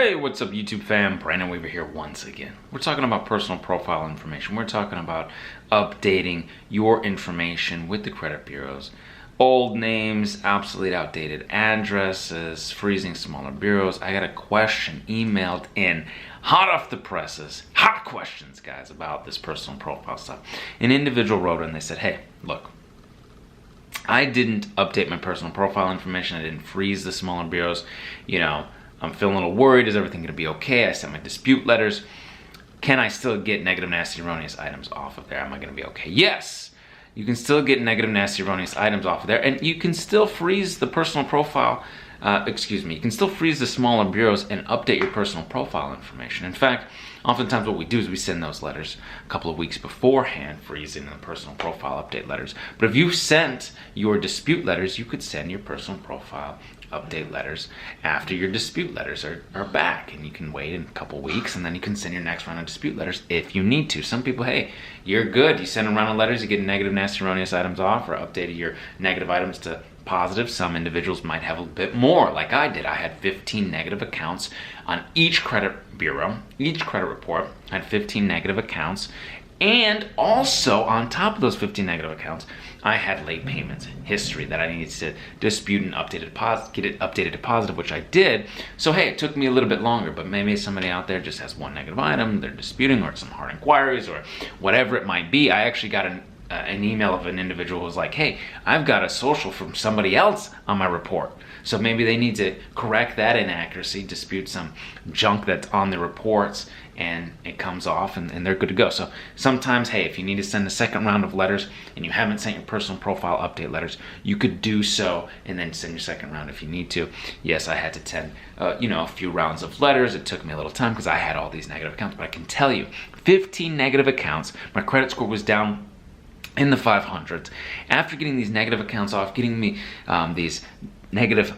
Hey, what's up YouTube fam? Brandon Weaver here once again. We're talking about personal profile information. We're talking about updating your information with the credit bureaus. Old names, obsolete, outdated addresses, freezing smaller bureaus. I got a question emailed in hot off the presses. Hot questions, guys, about this personal profile stuff. An individual wrote in, they said, hey, look, I didn't update my personal profile information. I didn't freeze the smaller bureaus. You know, I'm feeling a little worried. Is everything gonna be okay? I sent my dispute letters. Can I still get negative, nasty, erroneous items off of there? Am I gonna be okay? Yes, you can still get negative, nasty, erroneous items off of there, and you can still freeze the personal profile, you can still freeze the smaller bureaus and update your personal profile information. In fact, oftentimes what we do is we send those letters a couple of weeks beforehand, freezing the personal profile update letters. But if you sent your dispute letters, you could send your personal profile update letters after your dispute letters are back, and you can wait in a couple weeks and then you can send your next round of dispute letters if you need to. Some people, hey, you're good, you send a round of letters, you get negative, nasty, erroneous items off, or updated your negative items to positive. Some individuals might have a bit more, like I did. I had 15 negative accounts on each credit bureau, each credit report. I had 15 negative accounts, and also on top of those 15 negative accounts, I had late payments history that I needed to dispute and get it updated to positive, which I did. So hey, it took me a little bit longer, but maybe somebody out there just has one negative item they're disputing, or some hard inquiries, or whatever it might be. I actually got an email of an individual who was like, hey, I've got a social from somebody else on my report. So maybe they need to correct that inaccuracy, dispute some junk that's on the reports, and it comes off and they're good to go. So sometimes, hey, if you need to send a second round of letters and you haven't sent your personal profile update letters, you could do so and then send your second round if you need to. Yes, I had to send a few rounds of letters. It took me a little time because I had all these negative accounts, but I can tell you, 15 negative accounts, my credit score was down in the 500s. After getting these negative accounts off, getting me these negative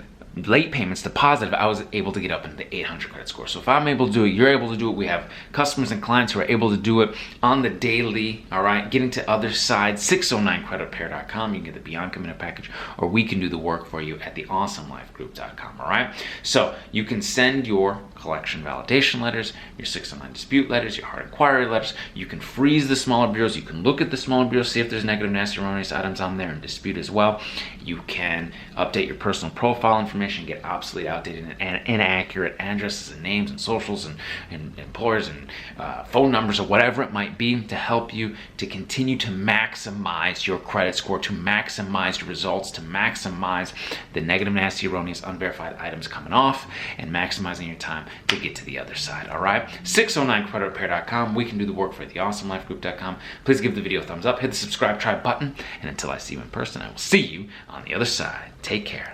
late payments to positive, I was able to get up into the 800 credit score. So if I'm able to do it, you're able to do it. We have customers and clients who are able to do it on the daily, all right? Getting to other side, 609creditrepair.com. You can get the Beyond Commitment package, or we can do the work for you at the awesomelifegroup.com, all right? So you can send your collection validation letters, your 609 dispute letters, your hard inquiry letters. You can freeze the smaller bureaus. You can look at the smaller bureaus, see if there's negative, nasty, erroneous items on there and dispute as well. You can update your personal profile information, get obsolete, outdated, and inaccurate addresses and names and socials and employers and phone numbers, or whatever it might be, to help you to continue to maximize your credit score, to maximize your results, to maximize the negative, nasty, erroneous, unverified items coming off, and maximizing your time to get to the other side, all right? 609creditrepair.com. We can do the work for you at theawesomelifegroup.com. Please give the video a thumbs up, hit the subscribe, try button, and until I see you in person, I will see you on the other side. Take care.